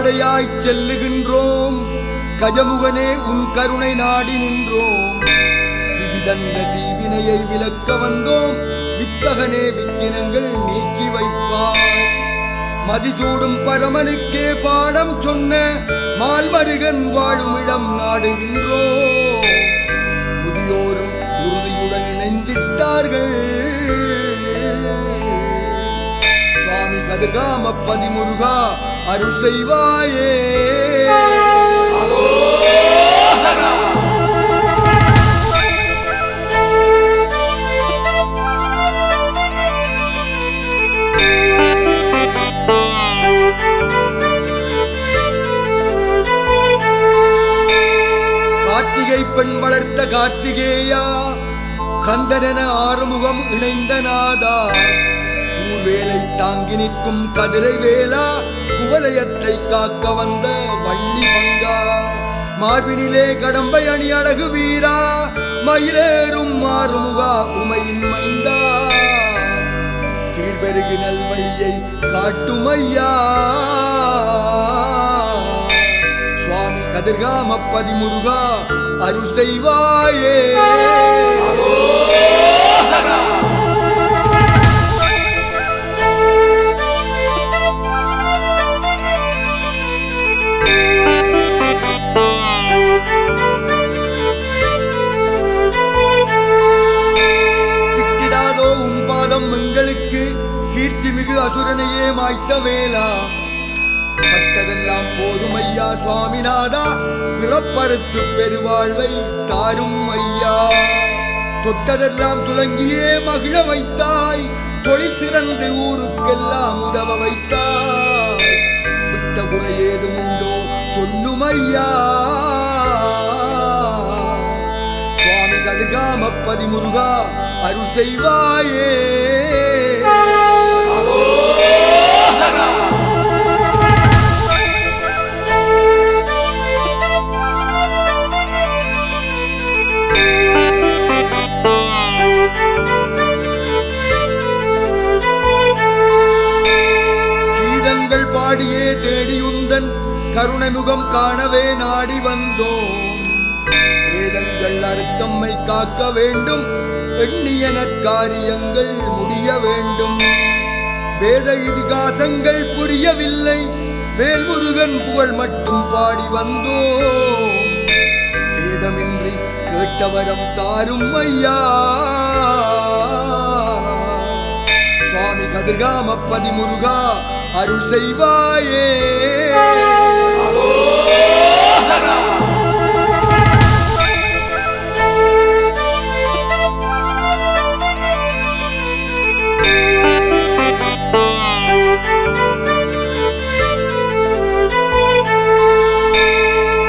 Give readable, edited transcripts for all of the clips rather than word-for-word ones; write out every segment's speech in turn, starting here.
கால்நடையாய் செல்லுகின்றோம். கஜமுகனே உன் கருணை நாடி நின்றோம். விதி தந்த தீவினையை விலக்க வந்தோம். வித்தகனே விக்கினங்கள் நீக்கி வைப்பாய். மதிசூடும் பரமனுக்கே பாடம் சொன்ன மால்மருகன் வாழுமிடம் நாடுகின்றோம். முதியோரும் உறுதியுடன் இணைந்திட்டார்கள். சுவாமி கதிர்காம பதிமுருகா அருள் செய்வாயே. கார்த்திகை பெண் வளர்த்த கார்த்திகேயா, கந்தனென ஆறுமுகம் இணைந்த நாதா, கூர்வேலை தாங்கி நிற்கும் கதிரை வேலா, குவலயத்தை காக்க வந்த வள்ளி பங்கா, மார்பினிலே கடம்பை அணி அழகு வீரா, மயிலேறும் ஆறுமுகா உமையின் மைந்தா, சீர்பெருகி நல்வழியை காட்டுமையா. சுவாமி கதிர்காம பதிமுருகா அருள் செய்வாயே. கிட்டிடாதோ உன் பாதம் எங்களுக்கு, கீர்த்தி மிகு அசுரனையே மாய்த்த வேலா, பட்டதெல்லாம் போதும் ஐயா சுவாமிநாதா, பிறப்பறுத்து பெருவாழ்வை தாரும் ஐயா. தொட்டதெல்லாம் துலங்கியே மகிழ வைத்தாய், தொழில் சிறந்து ஊருக்கெல்லாம் உதவ வைத்தாய். விட்ட குறை ஏதும் உண்டோ சொல்லும் ஐயா. சுவாமி கதிர்காம பதிமுருகா அருள் செய்வாயே. பாடியே தேடியுந்தன் கருணைமுகம் காணவே நாடி வந்தோம். வேதங்கள் அறுத்தம்மை காக்க வேண்டும், எண்ணிய நற்காரியங்கள் முடிய வேண்டும். வேத இதிகாசங்கள் புரியவில்லை, வேல்முருகன் புகழ் மட்டும் பாடி வந்தோம். வேதமின்றி கேட்டவரம் தாரும் ஐயா. சுவாமி கதிர்காம பதிமுருகா அருள் செய்வாயே.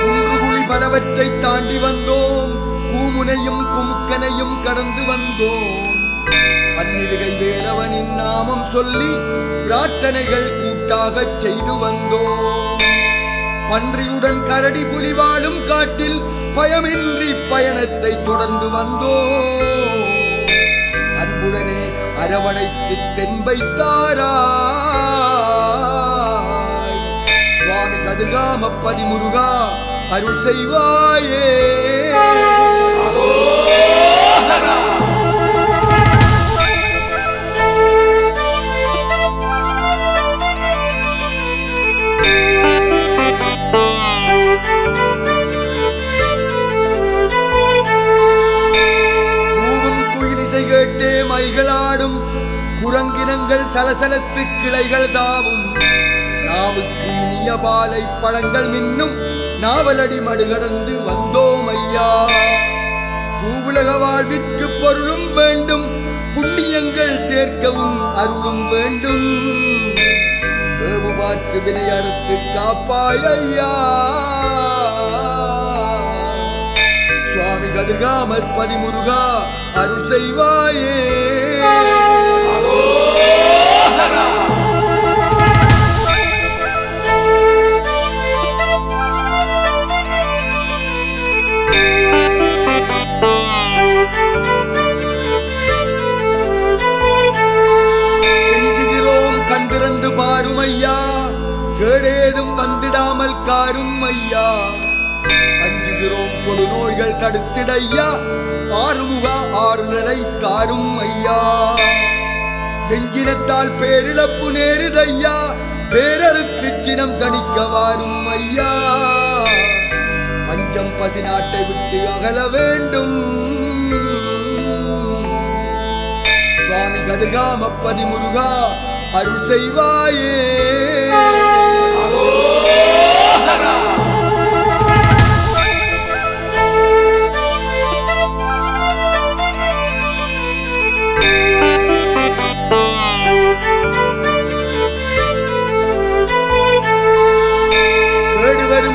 குன்றுகுழி பலவற்றை தாண்டி வந்தோம், கூமுனையும் குமுக்கனையும் கடந்து வந்தோம். பன்னிருகை வேலவனின் நாமம் சொல்லி பிரார்த்தனைகள் கூட்டாக செய்து வந்தோம். பன்றியுடன் கரடி புலி வாழும் காட்டில் பயமின்றி பயணத்தை தொடர்ந்து வந்தோம். அன்புடனே அரவணைத்து தென்பைத்தாரா. சுவாமி கதிர்காம பதிமுருகா அருள் செய்வாயே. கேட்டே மைகளாடும் குரங்கினங்கள் சலசலத்து கிளைகள் தாவும், நாவுக்கு இனிய பாலை பழங்கள் மின்னும் நாவலடி மடுகடந்து வந்தோம் ஐயா. பூவுலக வாழ்விற்கு பொருளும் வேண்டும், புண்ணியங்கள் சேர்க்கவும் அருளும் வேண்டும். வேவு பார்த்து வினை அறுத்து காப்பாய் ஐயா. சுவாமி கதிர்காம பதிமுருகா அருள் செய்வாயே. கெஞ்சுகிறோம் கண்டிருந்து பாருமையா, கேடேதும் வந்திட இல்லாமல் காரும் ஐயா. அஞ்சுகிறோம் கொடு நோய்கள் தடுத்திடையா, ஆறுமுக ஆறுதலை தாரும் ஐயா. வெஞ்சினத்தால் பேரிழப்பு நேருதையா, பேரறுத்து சினம் தணிக்க வாரும் ஐயா. பஞ்சம் பசி நாட்டை விட்டு அகல வேண்டும். சுவாமி கதிர்காம பதிமுருகா அருள் செய்வாயே.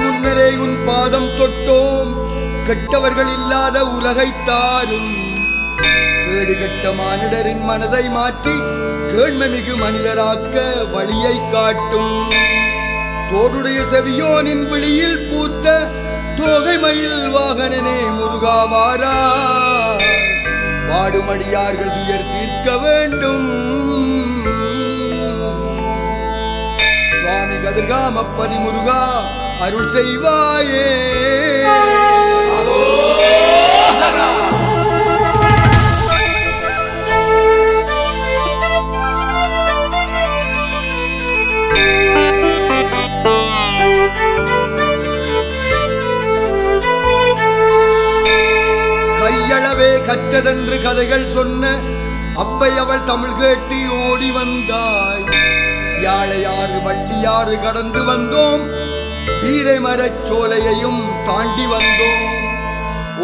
முன்னரே உன் பாதம் தொட்டோம், கெட்டவர்கள் இல்லாத உலகை தாரும். கேடு கெட்ட மானிடரின் மனதை மாற்றி கேண்மை மிகு மனிதராக்க வழியை காட்டும். தோடுடைய செவியோனின் விழியில் பூத்த தோகை மயில் வாகனனே முருகாவாரா. வாடுமடியார்கள் துயர் தீர்க்க வேண்டும். சுவாமி கதிர்காம பதிமுருகா அருள் செய்வாயே. கையளவே கற்றதென்று கதைகள் சொன்ன அவ்வை அவள் தமிழ் கேட்டு ஓடி வந்தாய். யாழையாறு வள்ளியாறு கடந்து வந்தோம், வீரை மரச் சோலையையும் தாண்டி வந்தோம்.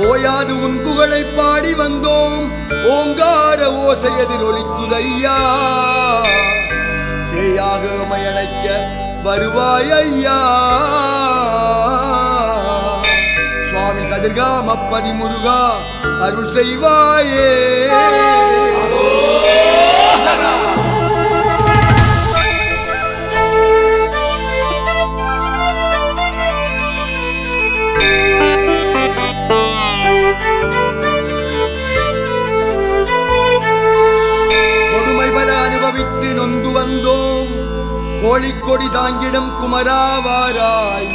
ஓயாது உன் புகழை பாடி வந்தோம், ஓங்கார ஓசை எதிரொலிக்குதையா. சேயாக மயணைக்க வருவாய் ஐயா. சுவாமி கதிர்காம பதிமுருகா அருள் செய்வாயே. நொந்து வந்தோம், கோழிக்கொடி தாங்கிடும் குமராவாராய்.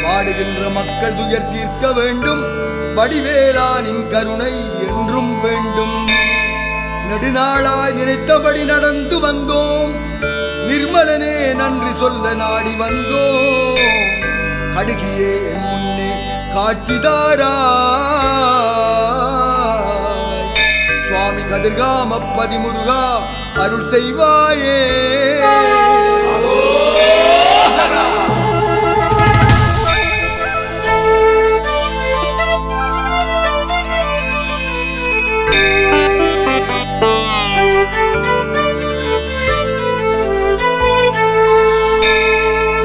பாடுகின்ற மக்கள் துயர் தீர்க்க வேண்டும், வடிவேலானின் கருணை என்றும் வேண்டும். நெடுநாளாய் நினைத்தபடி நடந்து வந்தோம், நிர்மலனே நன்றி சொல்ல நாடி வந்தோம். கடுகியே என் முன்னே காட்சிதாரா. சுவாமி கதிர்காம பதிமுருகா அருள் செய்வாயே.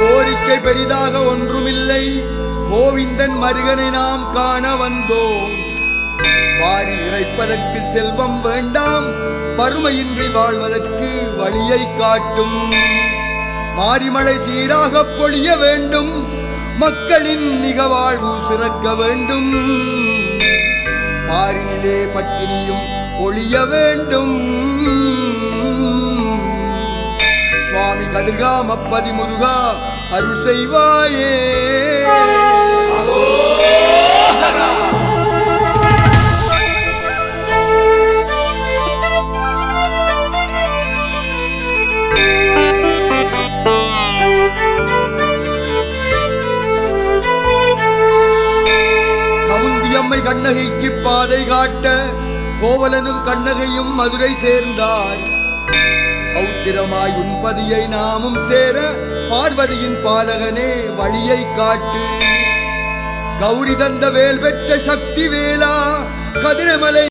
கோரிக்கை பெரிதாக ஒன்றுமில்லை, கோவிந்தன் மருகனை நாம் காண வந்தோம். வாரி இறைப்பதற்கு செல்வம் வேண்டாம், வறுமையின்றி வாழ்வதற்கு வழியை காட்டும். மாரிமழை சீராக பொழிய வேண்டும், மக்களின் நிகவாழ்வு சிறக்க வேண்டும். பாரினிலே பட்டினியும் ஒழிய வேண்டும். சுவாமி கதிர்காம பதிமுருகா அருள் செய்வாயே. அம்மை கண்ணகைக்கு பாதை காட்ட கோவலனும் கண்ணகையும் மதுரை சேர்ந்தாய். பௌத்திரமாய் உன்பதியை நாமும் சேர பார்வதியின் பாலகனே வழியை காட்டு. கௌரி தந்த வேல் பெற்ற சக்தி வேலா கதிரமலை